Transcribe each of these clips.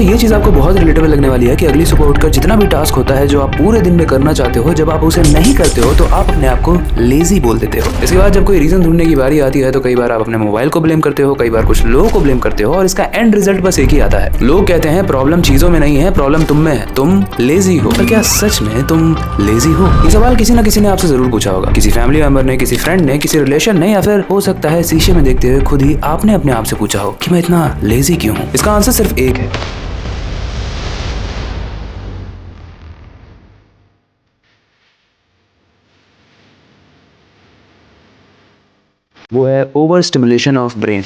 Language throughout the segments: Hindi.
अच्छा, ये चीज आपको बहुत रिलेटेबल लगने वाली है कि अगली सुबह उठकर जितना भी टास्क होता है जो आप पूरे दिन में करना चाहते हो, जब आप उसे नहीं करते हो तो आप अपने आप को लेजी बोल देते हो। इसके बाद जब कोई रीजन ढूंढने की बारी आती है तो कई बार आप अपने मोबाइल को ब्लेम करते हो, कई बार कुछ लोगों को ब्लेम करते हो और इसका एंड रिजल्ट बस एक ही आता है। लोग कहते हैं प्रॉब्लम चीजों में नहीं है, प्रॉब्लम तुम में है, तुम लेजी हो। पर क्या सच में तुम लेजी हो? ये सवाल किसी ना किसी ने आपसे जरूर पूछा होगा, किसी फैमिली मेंबर ने, किसी फ्रेंड ने, किसी रिलेशन ने, या फिर हो सकता है शीशे में देखते हुए खुद ही आपने अपने आप से पूछा हो कि मैं इतना लेजी क्यों हूँ। इसका आंसर सिर्फ एक है, वो है ओवर स्टिमुलेशन ऑफ ब्रेन।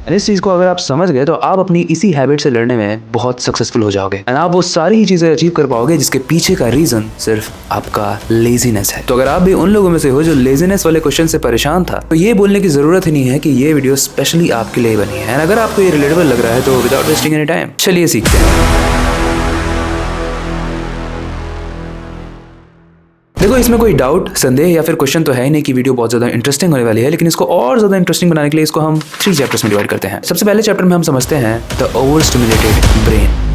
इस चीज को अगर आप समझ गए तो आप अपनी इसी हैबिट से लड़ने में बहुत सक्सेसफुल हो जाओगे एंड आप वो सारी ही चीजें अचीव कर पाओगे जिसके पीछे का रीजन सिर्फ आपका लेजीनेस है। तो अगर आप भी उन लोगों में से हो जो लेजीनेस वाले क्वेश्चन से परेशान था, तो ये बोलने की जरूरत ही नहीं है कि ये वीडियो स्पेशली आपके लिए बनी है। एंड अगर आपको ये रिलेटेबल लग रहा है तो विदाउट वेस्टिंग एनी टाइम चलिए सीखते हैं। देखो, इसमें कोई डाउट, संदेह या फिर क्वेश्चन तो है ही नहीं कि वीडियो बहुत ज्यादा इंटरेस्टिंग होने वाली है, लेकिन इसको और ज्यादा इंटरेस्टिंग बनाने के लिए इसको हम 3 चैप्टर्स में डिवाइड करते हैं। सबसे पहले चैप्टर में हम समझते हैं द ओवर स्टिमुलेटेड ब्रेन।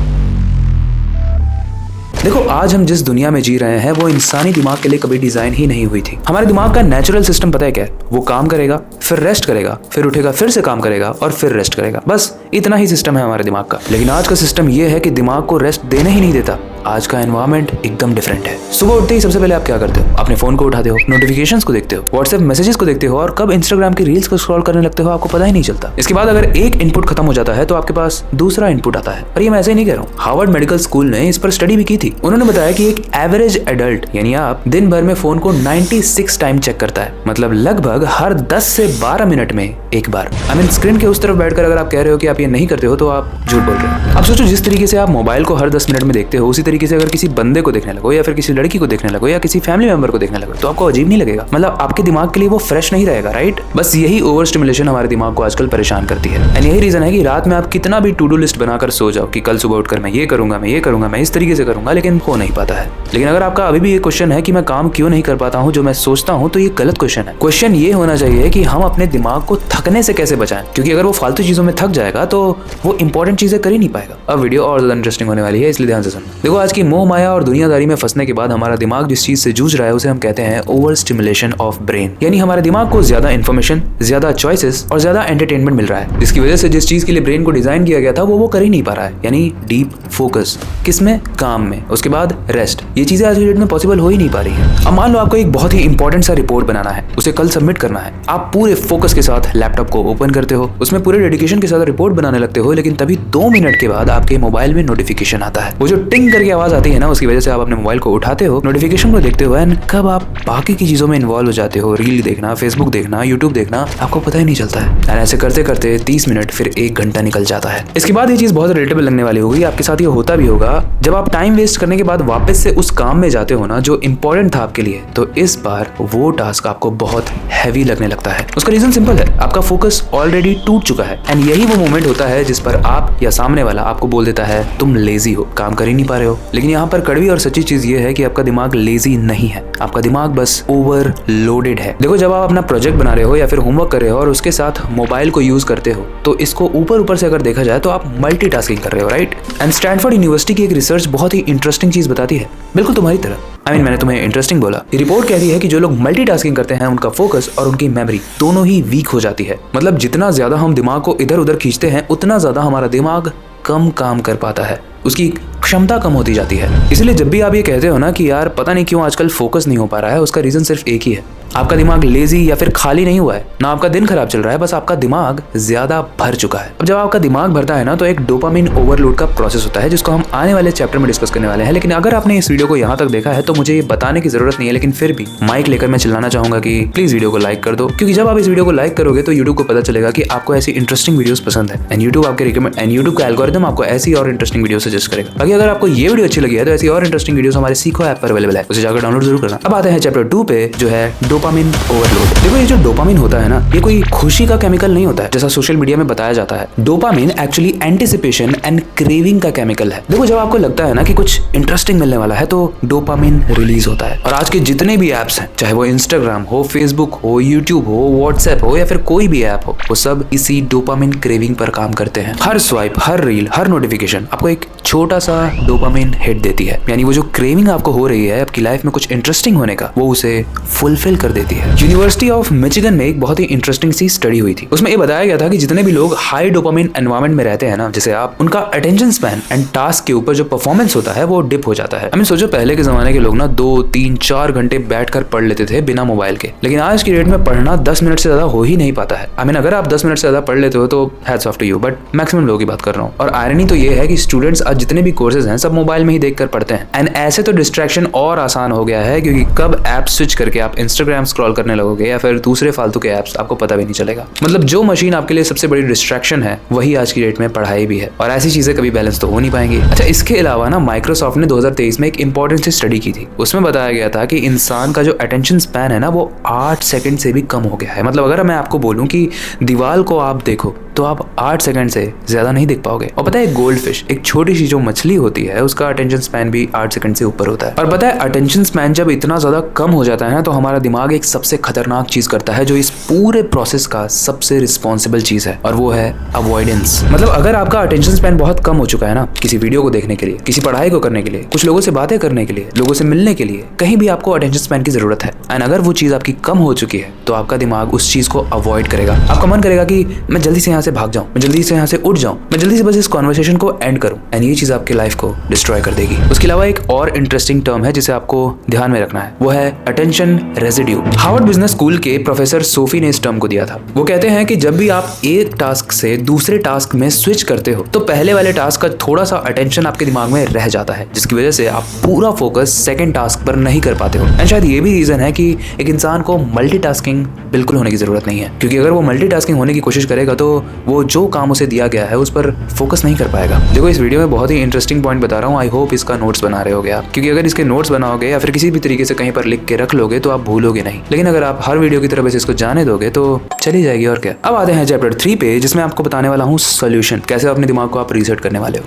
देखो, आज हम जिस दुनिया में जी रहे हैं वो इंसानी दिमाग के लिए कभी डिजाइन ही नहीं हुई थी। हमारे दिमाग का नेचुरल सिस्टम पता है क्या है? वो काम करेगा, फिर रेस्ट करेगा, फिर उठेगा, फिर से काम करेगा और फिर रेस्ट करेगा। बस इतना ही सिस्टम है हमारे दिमाग का। लेकिन आज का सिस्टम ये है कि दिमाग को रेस्ट देने ही नहीं देता। आज का एनवायरनमेंट एकदम डिफरेंट है। सुबह उठते ही सबसे पहले आप क्या करते हो? अपने फोन को उठाते हो, नोटिफिकेशंस को देखते हो, व्हाट्सएप मैसेजेस को देखते हो और कब इंस्टाग्राम की रील्स को स्क्रॉल करने लगते हो आपको पता ही नहीं चलता। इसके बाद अगर एक इनपुट खत्म हो जाता है तो आपके पास दूसरा इनपुट आता है। और ये मैं ऐसे ही नहीं कह रहा हूँ, हार्वर्ड मेडिकल स्कूल ने इस पर स्टडी भी की थी। उन्होंने बताया कि एक एवरेज एडल्ट यानी आप दिन भर में फोन को 96 टाइम चेक करता है, मतलब लगभग हर 10 से 12 मिनट में एक बार। स्क्रीन के उस तरफ बैठकर अगर आप कह रहे हो कि आप ये नहीं करते हो तो आप झूठ बोल रहे हो। आप सोचो, जिस तरीके से आप मोबाइल को हर 10 मिनट में देखते हो, उसी तरीके से अगर किसी बंदे को देखने लगो या फिर किसी लड़की को देखने लगो या किसी फैमिली मेंबर को देखने लगो तो आपको अजीब नहीं लगेगा? मतलब आपके दिमाग के लिए वो फ्रेश नहीं रहेगा, राइट? बस यही ओवर स्टिमुलेशन हमारे दिमाग को आजकल परेशान करती है। एंड यही रीजन है कि रात में आप कितना भी टू डू लिस्ट बनाकर सो जाओ कि कल सुबह उठकर मैं ये करूंगा, मैं ये करूंगा, मैं इस तरीके से करूंगा, लेकिन हो नहीं पाता है। लेकिन अगर आपका अभी भी ये क्वेश्चन है कि मैं काम क्यों नहीं कर पाता हूँ जो मैं सोचता हूँ, तो ये गलत क्वेश्चन है। क्वेश्चन ये होना चाहिए कि हम अपने दिमाग को थकने से कैसे बचाएं, क्योंकि अगर वो फालतू चीजों में थक जाएगा तो वो इंपॉर्टेंट चीजें कर ही नहीं पाएगा। अब वीडियो और ज्यादा इंटरेस्टिंग होने वाली है, इसलिए ध्यान से सुनो। देखो, आज की मोह माया और दुनियादारी में फंसने के बाद हमारा दिमाग जिस चीज से जूझ रहा है उसे हम कहते हैं ओवर स्टिमुलेशन ऑफ ब्रेन। यानी हमारे दिमाग को ज्यादा इन्फॉर्मेशन, ज्यादा चॉइसेस और ज्यादा एंटरटेनमेंट मिल रहा है, जिसकी वजह से जिस चीज के लिए ब्रेन को डिजाइन किया गया था वो कर ही नहीं पा रहा है। यानी डीप फोकस, किसमें? काम में। उसके बाद रेस्ट। ये चीजें आज की डेट में पॉसिबल हो ही नहीं पा रही है। अब मान लो आपको एक बहुत ही इंपॉर्टेंट सा रिपोर्ट बनाना है, उसे कल सबमिट करना है। आप पूरे फोकस के साथ लैपटॉप को ओपन करते हो, उसमें पूरे डेडिकेशन के साथ रिपोर्ट बनाने लगते हो, लेकिन तभी 2 मिनट के बाद आपके मोबाइल में नोटिफिकेशन आता है। वो जो टिंग करके आवाज आती है ना, उसकी वजह से आप अपने मोबाइल को उठाते हो, नोटिफिकेशन को देखते हो एंड कब आप बाकी की चीजों में इन्वॉल्व हो जाते हो, रील देखना, फेसबुक देखना, यूट्यूब देखना, आपको पता ही नहीं चलता है। एंड ऐसे करते करते 30 मिनट फिर 1 घंटा निकल जाता है। इसके बाद ये चीज बहुत रिलेटेबल लगने वाली होगी, आपके साथ ये होता भी होगा। जब आप टाइम वेस्ट करने के बाद वापस से उस काम में जाते हो ना जो इंपॉर्टेंट था आपके लिए, तो इस बार वो टास्क आपको बहुत हैवी लगने लगता है। उसका रीजन सिंपल है, आपका फोकस ऑलरेडी टूट चुका है। एंड यही वो मोमेंट होता है जिस पर आप या सामने वाला आपको बोल देता है तुम लेजी हो, काम कर ही नहीं पा रहे हो। लेकिन यहाँ पर कड़वी और सच्ची चीज ये है कि आपका दिमाग लेजी नहीं है, आपका दिमाग बस ओवरलोडेड है। देखो, जब आप अपना प्रोजेक्ट बना रहे हो या फिर होमवर्क कर रहे हो और उसके साथ मोबाइल को यूज करते हो, तो इसको ऊपर से अगर देखा जाए तो आप मल्टीटास्किंग कर रहे हो, राइट? एंड स्टैनफोर्ड यूनिवर्सिटी की एक रिसर्च बहुत ही इंटरेस्टिंग चीज बताती है, बिल्कुल तुम्हारी तरह। मैंने तुम्हें इंटरेस्टिंग बोला। ये रिपोर्ट कहती है कि जो लोग मल्टीटास्किंग करते हैं उनका फोकस और उनकी मेमोरी दोनों ही वीक हो जाती है। मतलब जितना ज्यादा हम दिमाग को इधर उधर खींचते हैं उतना ज्यादा हमारा दिमाग कम काम कर पाता है, उसकी क्षमता कम होती जाती है। इसलिए जब भी आप ये कहते हो ना कि यार पता नहीं क्यों आजकल फोकस नहीं हो पा रहा है, उसका रीजन सिर्फ एक ही है, आपका दिमाग लेजी या फिर खाली नहीं हुआ है, ना आपका दिन खराब चल रहा है, बस आपका दिमाग ज्यादा भर चुका है। अब जब आपका दिमाग भरता है ना तो एक डोपामिन ओवरलोड का प्रोसेस होता है जिसको हम आने वाले चैप्टर में डिस्कस करने वाले हैं। लेकिन अगर आपने इस वीडियो को यहाँ तक देखा है तो मुझे ये बताने की जरूरत नहीं है, लेकिन फिर भी माइक लेकर मैं चिल्लाना चाहूंगा कि प्लीज वीडियो को लाइक कर दो, क्योंकि जब आप इस वीडियो को लाइक करोगे तो यूट्यूब को पता चलेगा कि आपको ऐसी इंटरेस्टिंग वीडियोस पसंद है एंड यूट्यूब का एल्गोरिथम आपको ऐसी और इंटरेस्टिंग वीडियो सजेस्ट करेगा। बाकी अगर आपको ये वीडियो अच्छी लगी है तो ऐसी और इंटरेस्टिंग वीडियोस हमारे सीखो ऐप पर अवेलेबल है, उसे जाकर डाउनलोड जरूर करना। अब आते हैं चैप्टर 2 पे, जो है डोपामिन ओवरलोड। देखो ये जो डोपामिन होता है ना, ये कोई खुशी का केमिकल नहीं होता है जैसा सोशल मीडिया में बताया जाता है। Dopamine actually anticipation and craving का केमिकल है। देखो जब आपको लगता है ना कि कुछ इंटरेस्टिंग मिलने वाला है तो डोपामिन रिलीज होता है। और आज के जितने भी एप्स हैं, चाहे वो इंस्टाग्राम हो, फेसबुक हो, यूट्यूब हो, व्हाट्सएप हो या फिर कोई भी ऐप हो, वो सब इसी डोपामिन क्रेविंग पर काम करते हैं। हर स्वाइप, हर रील, हर नोटिफिकेशन आपको एक छोटा सा डोपामिन हिट देती है, यानी वो जो क्रेविंग आपको हो रही है आपकी लाइफ में कुछ इंटरेस्टिंग होने का, वो उसे फुलफिल कर देती है। यूनिवर्सिटी ऑफ मिचिगन में एक बहुत ही इंटरेस्टिंग सी स्टडी हुई थी। उसमें ये बताया गया था कि जितने भी लोग हाई डोपामिन एनवायरमेंट में रहते हैं ना, जैसे आप, उनका अटेंशन स्पैन एंड टास्क के ऊपर जो परफॉर्मेंस होता है वो डिप हो जाता है। सोचो पहले के जमाने के लोग ना 2, 3, 4 घंटे बैठकर पढ़ लेते थे बिना मोबाइल के, लेकिन आज की डेट में पढ़ना 10 मिनट से ज्यादा हो ही नहीं पाता है। अगर आप 10 मिनट से ज्यादा पढ़ लेते हो तो hats off to you, but maximum लोगों की बात कर रहा हूँ। और आयरनी तो ये है कि स्टूडेंट्स आज जितने भी कोर्सेज हैं सब मोबाइल में ही देखकर पढ़ते हैं। एंड ऐसे तो डिस्ट्रैक्शन और आसान हो गया है, क्योंकि कब ऐप स्विच करके आप इंस्टाग्राम स्क्रॉल करने लगोगे या फिर दूसरे फालतू के ऐप्स, आपको पता भी नहीं चलेगा। मतलब जो मशीन आपके लिए सबसे बड़ी डिस्ट्रैक्शन है वही आज की डेट में पढ़ाई भी है, और ऐसी चीजें कभी बैलेंस तो हो नहीं पाएंगी। अच्छा, इसके अलावा ना माइक्रोसॉफ्ट ने 2023 में एक इंपॉर्टेंट सी स्टडी की थी। उसमें बताया गया था कि इंसान का जो अटेंशन स्पैन है ना, वो 8 सेकंड से भी कम हो गया है। मतलब अगर मैं आपको बोलूं कि दीवार को आप देखो तो आप 8 सेकंड से ज्यादा नहीं देख पाओगे। और पता है गोल्ड फिश, एक छोटी सी जो मछली होती है, उसका अटेंशन स्पैन भी 8 सेकंड से ऊपर होता है। और पता है अटेंशन स्पैन जब इतना ज्यादा कम हो जाता है ना, तो हमारा दिमाग एक सबसे खतरनाक चीज करता है, जो इस पूरे प्रोसेस का सबसे रिस्पॉन्सिबल चीज है, और वो है अवॉइडेंस। मतलब अगर आपका अटेंशन स्पैन बहुत कम हो चुका है ना, किसी वीडियो को देखने के लिए, किसी पढ़ाई को करने के लिए, कुछ लोगों से बातें करने के लिए, लोगों से मिलने के लिए, कहीं भी आपको अटेंशन स्पैन की जरूरत है, एंड अगर वो चीज आपकी कम हो चुकी है तो आपका दिमाग उस चीज को अवॉइड करेगा। आपका मन करेगा कि मैं जल्दी से यहाँ से भाग जाऊं, मैं जल्दी से यहाँ से उठ जाऊं, मैं जल्दी से बस इस कॉन्वर्सेशन को एंड करूं, एंड ये चीज आपकी लाइफ को डिस्ट्रॉय कर देगी। उसके अलावा एक और इंटरेस्टिंग टर्म है जिसे आपको ध्यान में रखना है, वो है attention residue. Harvard business school के प्रोफेसर सोफी ने इस टर्म को दिया था। वो कहते हैं कि जब भी आप एक टास्क से दूसरे टास्क में स्विच करते हो तो पहले वाले टास्क का थोड़ा सा अटेंशन आपके दिमाग में रह जाता है, जिसकी वजह से आप पूरा फोकस सेकंड टास्क पर नहीं कर पाते हो। एंड शायद ये भी रीजन है कि एक इंसान को मल्टीटास्किंग बिल्कुल होने की जरूरत नहीं है, क्योंकि अगर वो मल्टीटास्किंग होने की कोशिश करेगा तो वो जो काम उसे दिया गया है उस पर फोकस नहीं कर पाएगा। देखो इस वीडियो में बहुत ही इंटरेस्टिंग पॉइंट बता रहा हूँ, आई होप इसका नोट्स बना रहे होगे आप, क्योंकि अगर इसके नोट्स बनाओगे या फिर किसी भी तरीके से कहीं पर लिख के रख लोगे तो आप भूलोगे नहीं, लेकिन अगर आप हर वीडियो की तरफ इसको जाने दोगे तो चली जाएगी। और क्या। अब आते हैं चैप्टर 3 पे, जिसमें आपको बताने वाला हूँ सोल्यूशन, कैसे अपने दिमाग को आप रीसेट करने वाले हो।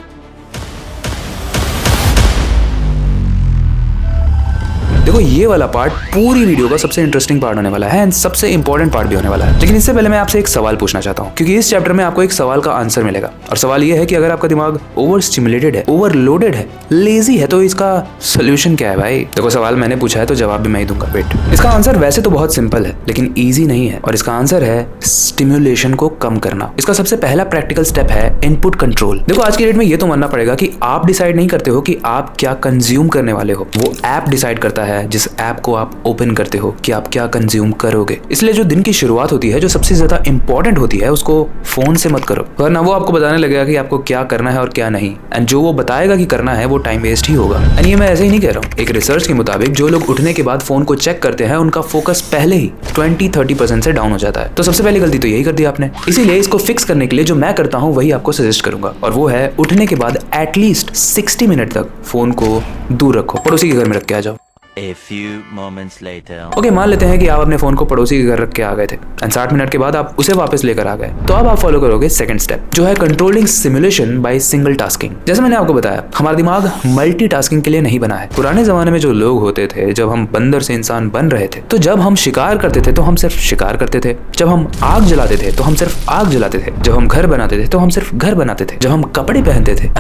देखो ये वाला पार्ट पूरी वीडियो का सबसे इंटरेस्टिंग पार्ट होने वाला है एंड सबसे इंपॉर्टेंट पार्ट भी होने वाला है। लेकिन इससे पहले मैं आपसे एक सवाल पूछना चाहता हूँ, क्योंकि इस चैप्टर में आपको एक सवाल का आंसर मिलेगा, और सवाल ये है कि अगर आपका दिमाग ओवर स्टिमुलेटेड है, ओवरलोडेड है, लेजी है, तो इसका सोल्यूशन क्या है भाई। देखो सवाल मैंने पूछा है तो जवाब भी मैं ही दूंगा। वेट, इसका आंसर वैसे तो बहुत सिंपल है लेकिन ईजी नहीं है, और इसका आंसर है स्टिम्युलेशन को कम करना। इसका सबसे पहला प्रैक्टिकल स्टेप है इनपुट कंट्रोल। देखो आज की डेट में ये तो मानना पड़ेगा कि आप डिसाइड नहीं करते हो कि आप क्या कंज्यूम करने वाले हो, वो ऐप डिसाइड करता है जिस ऐप को आप ओपन करते हो कि आप क्या कंज्यूम करोगे। इसलिए जो दिन की शुरुआत होती है, जो सबसे ज्यादा इंपॉर्टेंट होती है, उसको फोन से मत करो, वरना वो आपको बताने लगेगा कि आपको क्या करना है और क्या नहीं, एंड जो वो बताएगा कि करना है वो टाइम वेस्ट ही होगा। एंड ये मैं ऐसे ही नहीं कह रहा हूँ, एक रिसर्च के मुताबिक जो लोग उठने के बाद फोन को चेक करते हैं उनका फोकस पहले ही 20-30% से डाउन हो जाता है। तो सबसे पहली गलती तो यही कर दी आपने। इसीलिए इसको फिक्स करने के लिए जो मैं करता हूँ वही आपको सजेस्ट करूंगा, और वो है उठने के बाद एटलीस्ट 60 मिनट तक फोन को दूर रखो, पड़ोसी के घर में रख के आ जाओ। A few moments later. Okay, मान लेते हैं कि आप अपने फोन को पड़ोसी के घर रख के आ गए थे एंड 60 मिनट के बाद आप उसे वापस लेकर आ गए, तो अब आप फॉलो करोगे सेकंड स्टेप, जो है controlling simulation by single tasking. जैसे मैंने आपको बताया, हमारा दिमाग मल्टीटास्किंग के लिए नहीं बना है। पुराने जमाने में जो लोग होते थे, जब हम बंदर से इंसान बन रहे थे, तो जब हम शिकार करते थे तो हम सिर्फ शिकार करते थे, जब हम आग जलाते थे तो हम सिर्फ आग जलाते थे, जब हम घर बनाते थे तो हम सिर्फ घर बनाते थे, जब हम कपड़े पहनते थे,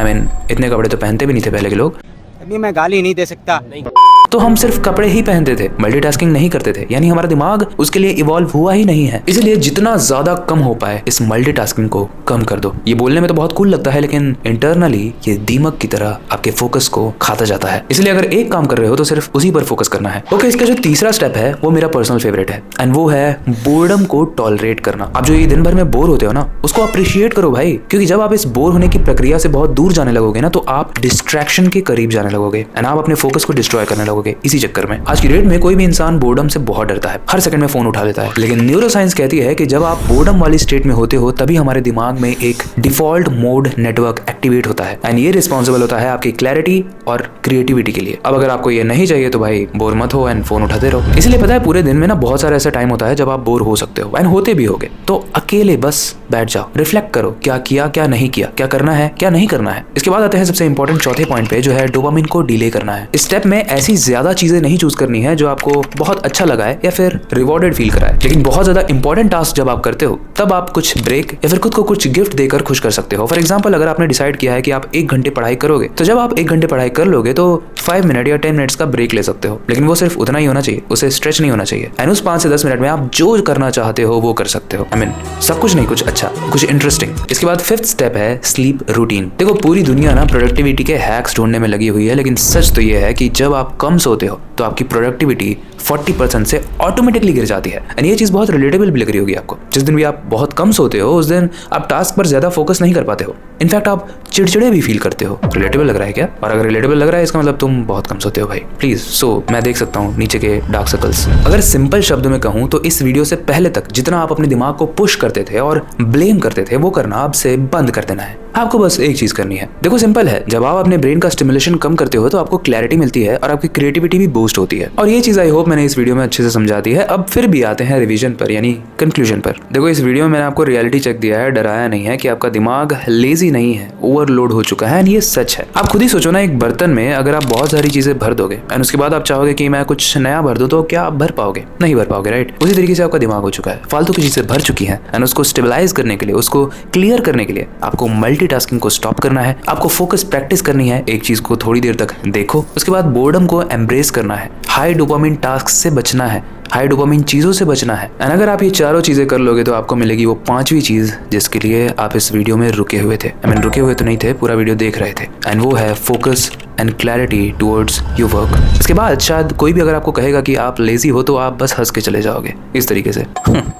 इतने कपड़े तो पहनते भी नहीं थे पहले के लोग, अभी मैं गाली नहीं दे सकता नहीं, तो हम सिर्फ कपड़े ही पहनते थे, मल्टीटास्किंग नहीं करते थे। यानी हमारा दिमाग उसके लिए इवॉल्व हुआ ही नहीं है। इसलिए जितना ज्यादा कम हो पाए इस मल्टीटास्किंग को कम कर दो। ये बोलने में तो बहुत कूल लगता है, लेकिन इंटरनली ये दीमक की तरह आपके फोकस को खाता जाता है। इसलिए अगर एक काम कर रहे हो तो सिर्फ उसी पर फोकस करना है। ओके, इसका जो तीसरा स्टेप है वो मेरा पर्सनल फेवरेट है, एंड वो है बोर्डम को टॉलरेट करना। आप जो ये दिन भर में बोर होते हो ना, उसको अप्रिशिएट करो भाई, क्योंकि जब आप इस बोर होने की प्रक्रिया से बहुत दूर जाने लगोगे ना, तो आप डिस्ट्रैक्शन के करीब जाने लगोगे एंड आप अपने फोकस को डिस्ट्रॉय करने लगोगे। रहोगे इसी चक्कर में। आज की डेट में कोई भी इंसान बोर्डम से बहुत डरता है, हर सेकंड में फोन उठा लेता है, लेकिन न्यूरो साइंस कहती है कि जब आप बोर्डम वाली स्टेट में होते हो तभी हमारे दिमाग में एक डिफॉल्ट मोड नेटवर्क एक्टिवेट होता है एंड ये रिस्पॉन्सिबल होता है आपकी क्लैरिटी और क्रिएटिविटी के लिए। अब अगर आपको ये नहीं चाहिए तो भाई बोर मत हो एंड फोन उठाते रहो। इसलिए पता है पूरे दिन में ना बहुत सारा ऐसा टाइम होता है जब आप बोर हो सकते हो एंड होते भी होगे, तो अकेले बस बैठ जाओ, रिफ्लेक्ट करो क्या किया क्या नहीं किया, क्या करना है क्या नहीं करना है। इसके बाद आते हैं सबसे इंपॉर्टेंट चौथे पॉइंट पे, जो है डोपामिन को डिले करना है। इस स्टेप में ऐसी ज्यादा चीजें नहीं चूज करनी है जो आपको बहुत अच्छा लगा है या फिर रिवॉर्डेड फील कराए, लेकिन बहुत ज्यादा इंपॉर्टेंट टास्क जब आप करते हो तब आप कुछ ब्रेक या फिर खुद को कुछ गिफ्ट देकर खुश कर सकते हो। फॉर एग्जाम्पल, अगर आपने डिसाइड किया है कि आप 1 घंटे पढ़ाई करोगे, तो जब आप 1 घंटे पढ़ाई कर लोगे तो 5 मिनट या 10 मिनट्स का ब्रेक ले सकते हो, लेकिन वो सिर्फ उतना ही होना चाहिए, उसे स्ट्रेच नहीं होना चाहिए एंड उस 5 से 10 मिनट में आप जो करना चाहते हो वो कर सकते हो। आई मीन सब कुछ नहीं, कुछ अच्छा, कुछ इंटरेस्टिंग। इसके बाद 5th स्टेप है स्लीप रूटीन। देखो पूरी दुनिया ना प्रोडक्टिविटी के हैक्स ढूंढने में लगी हुई है, लेकिन सच तो ये है कि जब आप कम सोते हो तो आपकी प्रोडक्टिविटी 40% से ऑटोमेटिकली गिर जाती है एंड ये चीज बहुत रिलेटेबल भी लग रही होगी आपको। जिस दिन भी आप बहुत कम सोते हो उस दिन आप टास्क पर ज्यादा फोकस नहीं कर पाते हो, इनफैक्ट आप चिड़चिड़े भी फील करते हो। रिलेटेबल लग रहा है क्या? और अगर रिलेटेबल लग रहा है इसका मतलब तुम बहुत कम सोते हो भाई, प्लीज सो मैं देख सकता हूँ नीचे के डार्क सर्कल्स। अगर सिंपल शब्दों में कहूँ तो इस वीडियो से पहले तक जितना आप अपने दिमाग को पुश करते थे और ब्लेम करते थे वो करना अब से बंद कर देना है। आपको बस एक चीज करनी है। देखो सिंपल है, जब आप अपने ब्रेन का स्टिमुलेशन कम करते हो तो आपको क्लैरिटी मिलती है और आपकी क्रिएटिविटी भी बूस्ट होती है, और ये चीज आई होप मैंने इस वीडियो में अच्छे से समझा दी है। अब फिर भी आते हैं रिवीजन पर, यानी कंक्लूजन पर। देखो इस वीडियो में मैंने आपको रियलिटी चेक दिया है, डराया नहीं है कि आपका दिमाग लेजी नहीं है, ओवरलोड हो चुका है एंड ये सच है। आप खुद ही सोचो ना, एक बर्तन में अगर आप बहुत सारी चीजें भर दोगे एंड उसके बाद आप चाहोगे कि मैं कुछ नया भर दूं, तो क्या आप भर पाओगे? नहीं भर पाओगे, राइट? उसी तरीके से आपका दिमाग हो चुका है, फालतू की चीजें भर चुकी है एंड उसको स्टेबलाइज करने के लिए, उसको क्लियर करने के लिए आपको मल्टीटास्किंग को स्टॉप करना है, आपको फोकस प्रैक्टिस करनी है, एक चीज को थोड़ी देर तक देखो, उसके बाद बोर्डम को एम्ब्रेस करना है, हाई डोपामिन टास्क से बचना है, हाई डोपामिन चीजों से बचना है एंड अगर आप ये चारों चीजें कर लोगे तो आपको मिलेगी वो 5वीं चीज जिसके लिए आप इस वीडियो में रुके हुए थे। आई मीन रुके हुए तो नहीं थे, पूरा वीडियो देख रहे थे, एंड वो है focus and clarity towards your work. इसके बाद शायद कोई भी अगर आपको कहेगा कि आप लेजी हो तो आप बस हंस के चले जाओगे इस तरीके से।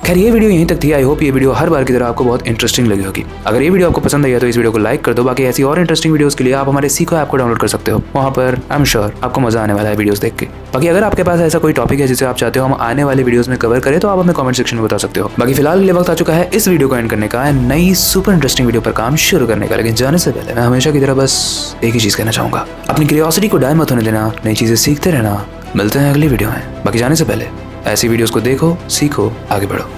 खैर ये वीडियो यहीं तक थी। आई होप ये वीडियो हर बार की तरह आपको बहुत इंटरेस्टिंग लगी होगी। अगर ये वीडियो आपको पसंद आई है तो इस वीडियो को लाइक कर दो। बाकी ऐसी और इंटरेस्टिंग वीडियोस के लिए आप हमारे सीखो ऐप को डाउनलोड कर सकते हो, वहाँ पर आई एम श्योर आपको मजा आने वाला है वीडियोस देख के। बाकी अगर आपके पास ऐसा कोई टॉपिक है जिसे आप चाहते हो हम आने वाले वीडियोस में कवर करें तो आप हमें कमेंट सेक्शन में बता सकते हो। बाकी फिलहाल के लिए वक्त आ चुका है इस वीडियो को एंड करने का, नई सुपर इंटरेस्टिंग वीडियो पर काम शुरू करने का। लेकिन जाने से पहले मैं हमेशा की तरह बस एक ही चीज कहना चाहूंगा, अपनी क्यूरियोसिटी को डाय मत होने देना, नई चीजें सीखते रहना। मिलते हैं अगली वीडियो में। बाकी जाने से पहले ऐसी वीडियोस को देखो, सीखो, आगे बढ़ो।